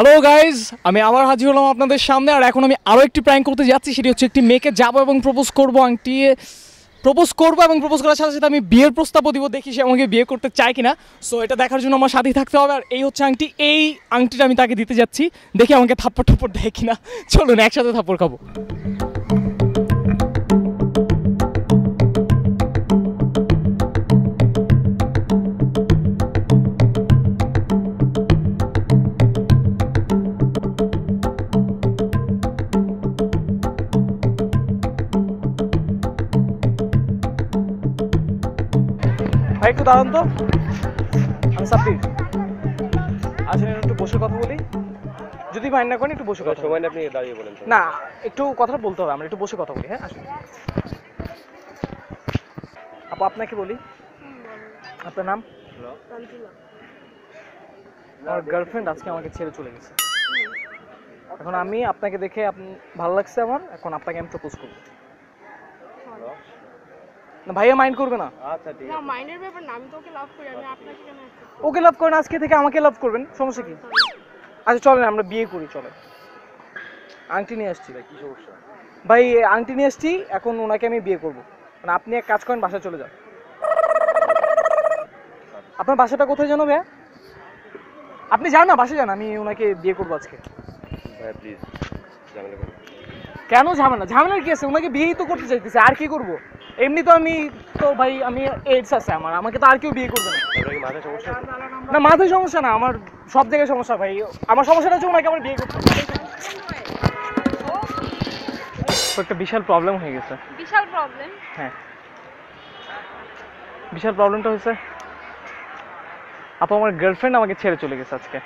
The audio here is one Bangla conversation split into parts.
হ্যালো গাইজ, আমি আবার হাজির হলাম আপনাদের সামনে। আর এখন আমি আরও একটি প্র্যাঙ্ক করতে যাচ্ছি। সেটি হচ্ছে একটি মেয়েকে যাবো এবং প্রপোজ করবো, আংটি প্রপোজ করবো এবং প্রপোজ করার সাথে সাথে আমি বিয়ের প্রস্তাবও দিব, দেখি সে আমাকে বিয়ে করতে চায় কিনা। সো এটা দেখার জন্য আমার সাথেই থাকতে হবে। আর এই হচ্ছে আংটি, এই আংটিটা আমি তাকে দিতে যাচ্ছি, দেখি আমাকে থাপ্পড় টাপ্পড় দেয় কিনা। চলুন একসাথে থাপ্পড় খাবো। ভাই একটু দাঁড়ান তো, আমি সাব্বির। আচ্ছা একটু বসে কথা বলি, যদি ভাই না করেন একটু বসে কথা সময় আপনি দাঁড়িয়ে বলেন না, একটু কথা বলতে হবে, আমরা একটু বসে কথা বলি। হ্যাঁ আসুন। আপু আপনাকে বলি, আপনার নাম? আমার গার্লফ্রেন্ড আজকে আমাকে ছেড়ে চলে গেছে। এখন আমি আপনাকে দেখে ভালো লাগছে আমার, এখন আপনাকে আমি প্রপোজ করবো। না ভাইয়া মাইন্ড করবে না? আচ্ছা ঠিক আছে। না মাইন্ডের ব্যাপার না, আমি তো ওকে লাভ করি, আমি আপনাকে কেন accept করব? ওকে লাভ করেন, আজকে থেকে আমাকে লাভ করবেন, সমস্যা কি? আচ্ছা চলেন আমরা বিয়ে করি, চলেন। আংটি নিয়ে আসছি। কি সমস্যা? ভাই আংটি নিয়ে আসছি, এখন ওনাকে আমি বিয়ে করবো। মানে আপনি এক কাজ করেন, বাসায় চলে যান। আপনার বাসাটা কোথায় জানো ভাইয়া? আপনি যান না, বাসায় যান, আমি ওনাকে বিয়ে করবো আজকে। ভাই প্লিজ ঝামেলা করুন। কেন ঝামেলা? ঝামেলার কি আছে? ওনাকে বিয়েই তো করতে চাইতেছে, আর কি করবো? এমনি তো আমি তো ভাই, আমি এইডস আছে আমার, আমাকে তো আর কেউ বিয়ে করবে না। আপনার কি মাথায় সমস্যা আছে? না মাথায় সমস্যা না, আমার সব জায়গায় সমস্যা ভাই। আমার সমস্যাটা হচ্ছে ওনাকে আমার বিয়ে করতে হবে। তো একটা বিশাল প্রবলেম হয়ে গেছে। বিশাল প্রবলেম। হ্যাঁ, বিশাল প্রবলেমটা হয়েছে, আপু আমার গার্লফ্রেন্ড আমাকে ছেড়ে চলে গেছে আজকে।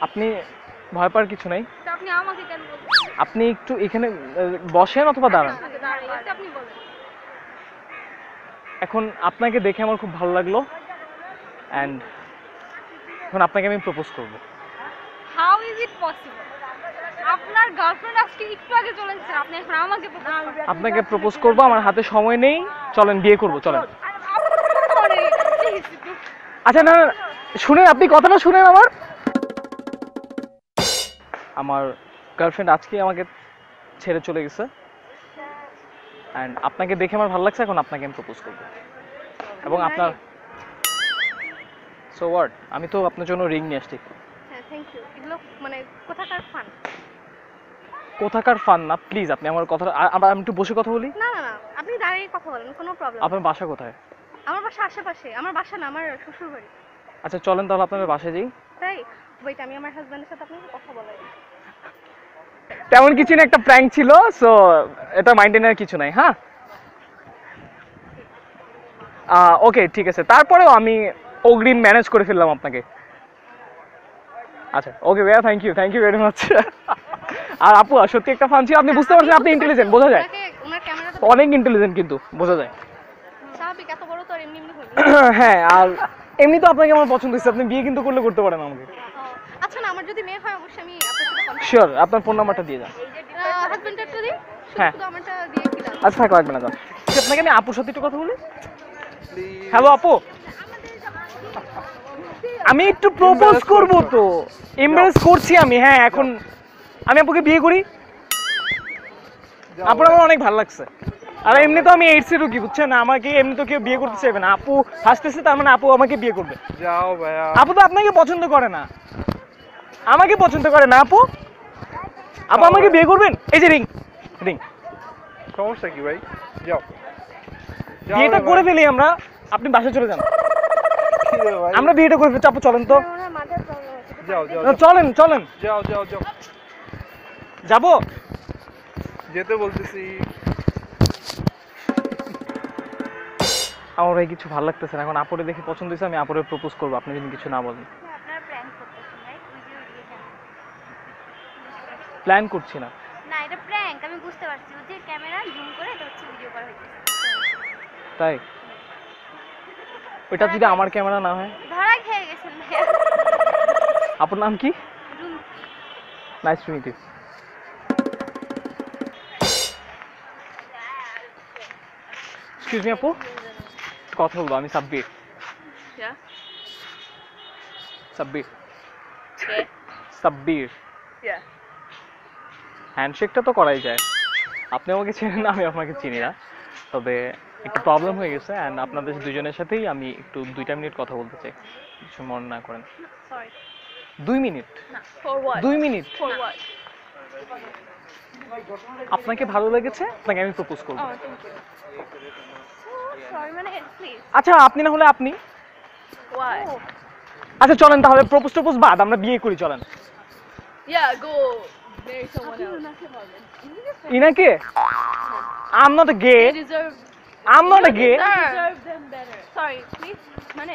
আপনি ভয় পাওয়ার কিছু নাই, তো আপনি আমাকে কেন বলছেন? আপনি একটু এখানে বসেন অথবা দাঁড়ান। আচ্ছা দাঁড়াই আছি, আপনি বলেন। এখন আপনাকে দেখে আমার খুব ভালো লাগলো, অ্যান্ড এখন আপনাকে আমি প্রপোজ করব। How is it possible? আপনার গার্লফ্রেন্ড আজকে একটু আগে চলে গেছে, আপনি এখন আমাকে প্রপোজ করছেন? আপনাকে প্রপোজ করব, আমার হাতে সময় নেই, চলেন বিয়ে করব, চলেন। আচ্ছা না না, শুনেন, আপনি কথাটা শুনেন আমার। আমার গার্লফ্রেন্ড আজকে আমাকে ছেড়ে চলে গেছে, অ্যান্ড আপনাকে দেখে আমার ভালো লাগছে, এখন আপনাকে আমি প্রপোজ করব। এবং আপনার সো হোয়াট, আমি তো আপনার জন্য রিং নিয়ে আসছি। হ্যাঁ থ্যাংক ইউ। এগুলো মানে কোথাকার ফান? কোথাকার ফান না, প্লিজ আপনি আমার কথা, আমি একটু বসে কথা বলি। না না না, আপনি দাঁড়িয়ে কথা বলেন, কোনো প্রবলেম। আপনার বাসা কোথায়? আমার বাসা আশেপাশে। আমার বাসা না, আমার শ্বশুর বাড়ি। আচ্ছা চলেন তাহলে আপনার বাসায় যাই। তাই ওয়েট, আমি আমার হাজবেন্ডের সাথে আপনাকে কথা বলাই। তেমন কিছু না, একটা প্র্যাঙ্ক ছিল, সো এটা মাইন্ডে নেওয়ার কিছু নাই। হ্যাঁ ওকে ঠিক আছে, তারপরেও আমি অগ্রিম ম্যানেজ করে ফেললাম আপনাকে। আচ্ছা ওকে ভাইয়া, থ্যাংক ইউ ভেরি মাচ। আর আপু সত্যি একটা ফান ছিল, আপনি বুঝতে পারছেন, আপনি ইন্টেলিজেন্ট, বোঝা যায়। ওনাকে ওনার ক্যামেরাটা অনেক ইন্টেলিজেন্ট কিন্তু, বোঝা যায়। স্বাভাবিক, এত বড় তো আর এমনি এমনি হয়নি। হ্যাঁ, আর এমনি তো আপনাকে আমার পছন্দ হয়েছে, আপনি বিয়ে কিন্তু করতে পারেন আমাকে। আচ্ছা না, আমার যদি মেয়ে হয় অবশ্যই আমি আপনার সাথে কন্ট্যাক্ট শিওর, আপনার ফোন নাম্বারটা দিয়ে যান। হাজবেন্ডটা দিন। হ্যাঁ। শুধু আমারটা দিয়ে কি দাও? আচ্ছা থাক, লাগবে না, যান। আপনাকে আমি আপুর সাথে একটু কথা বলি। হ্যালো আপু, আমি একটু প্রপোজ করব, তো এমব্রেস করছি আমি। হ্যাঁ এখন আমি আপুকে বিয়ে করি, আপুর আমার অনেক ভালো লাগছে। আর এমনি তো আমি এইডস এর রোগী, বুঝছেন, আমাকে এমনি তো কেউ বিয়ে করতে চাইবে না। আপু হাসতেছে, তার মানে আপু আমাকে বিয়ে করবে। যাও ভাইয়া। আপু তো আপনাকে পছন্দ করে না, আমাকে পছন্দ করে না। আপু আমাকে বিয়ে করবেন? এই যে রিং। সমস্যা কি ভাই? যাও। বিয়েটা করে ফেলি আমরা, আপনি বাসায় চলে যান। কি রে ভাই? আমরা বিয়েটা করে ফেলছি, আপু চলেন তো। ওনার মাথার প্রবলেম আছে। যাও যাও না, চলেন যাও যাও যাও। যাবো। যেতে বলতেছি। আমার ভাই কিছু ভালো লাগতেছে না, এখন আপুরে দেখে পছন্দ হয়েছে, আমি আপুরে প্রপোজ করবো, আপনি যদি কিছু না বলেন। আপনারা প্র্যাঙ্ক করতেছেন রাইট? ওই যে ওইদিকে ক্যামেরা। প্ল্যান করছি না। না এটা প্র্যাঙ্ক, আমি বুঝতে পারছি। ওই যে ক্যামেরা জুম করে এটা হচ্ছে ভিডিও করা হইছে। তাই ওইটা যদি আমার ক্যামেরা না হয়? ধরা খেয়ে গেছেন ভাইয়া। আপনার নাম কি? জুম। Nice to meet you. Excuse me আপু, কথা বলবো, আমি সাব্বির। যা। সাব্বির Okay. সাব্বির Yeah. হ্যান্ডশেকটা তো করাই যায়। আপনি আমাকে চেনেন না, আমি আপনাকে চিনি না, তবে একটু প্রবলেম হয়ে গেছে অ্যান্ড আপনাদের দুজনের সাথেই আমি একটু 2টা মিনিট কথা বলতে চাই, কিছু মনে না করেন। Sorry. 2 minute, For what? 2 minute. For what? আপনাকে ভালো লেগেছে, আপনাকে আমি প্রপোজ করব। Oh, thank you. Sorry, মানে please. আচ্ছা আপনি না হলে আপনি, Why? আচ্ছা চলেন তাহলে প্রপোজ টপোজ বাদ, আমরা বিয়ে করি চলেন। Yeah, go marry someone else. ইনাকে I'm not a gay, They deserve. I'm not a gay. You deserve them better. Sorry, please. মানে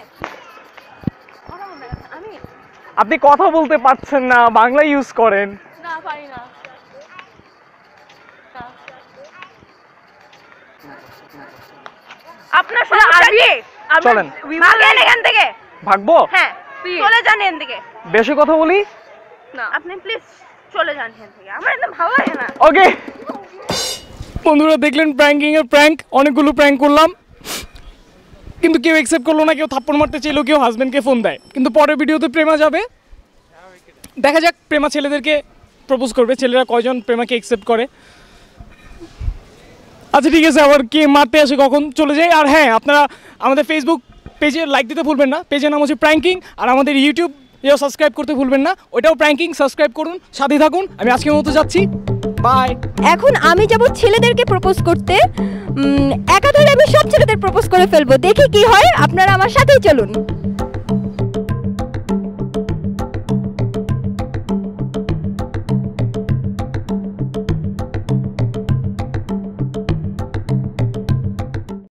কথা বলবেন না। আমি আপনি কথা বলতে পারছেন না, বাংলা ইউজ করেন। না পারি না। আপনার সাথে আরবি চলেন। ভাগেন এখান থেকে। ভাগবো? হ্যাঁ, চলে যান এখান থেকে। বেশি কথা বলি? না, আপনি প্লিজ চলে যান এখান থেকে। আমার একদম ভালো লাগে না। ওকে বন্ধুরা, দেখলেন প্র্যাঙ্কিং এর প্র্যাঙ্ক, অনেকগুলো প্র্যাঙ্ক করলাম কিন্তু কেউ অ্যাকসেপ্ট করলো না, কেউ থাপ্পড় মারতে চাইলো, কেউ হাজবেন্ডকে ফোন দেয়। কিন্তু পরের ভিডিওতে প্রেমা যাবে, দেখা যাক প্রেমা ছেলেদেরকে প্রপোজ করবে, ছেলেরা কয়জন প্রেমাকে অ্যাকসেপ্ট করে। আচ্ছা ঠিক আছে, আবার কে মারতে আসে কখন, চলে যাই। আর হ্যাঁ, আপনারা আমাদের ফেসবুক পেজে লাইক দিতে ভুলবেন না, পেজের নাম হচ্ছে প্র্যাঙ্কিং। আর আমাদের ইউটিউব সাবস্ক্রাইব করতে ভুলবেন না, ওইটাও প্র্যাঙ্কিং, সাবস্ক্রাইব করুন, সাথে থাকুন। আমি আজকের মতো যাচ্ছি, বাই। এখন আমি যাব ছেলেদেরকে প্রপোজ করতে, একাধারে আমি সব ছেলেদের প্রপোজ করে ফেলবো, দেখি কি হয়। আপনারা আমার সাথেই চলুন।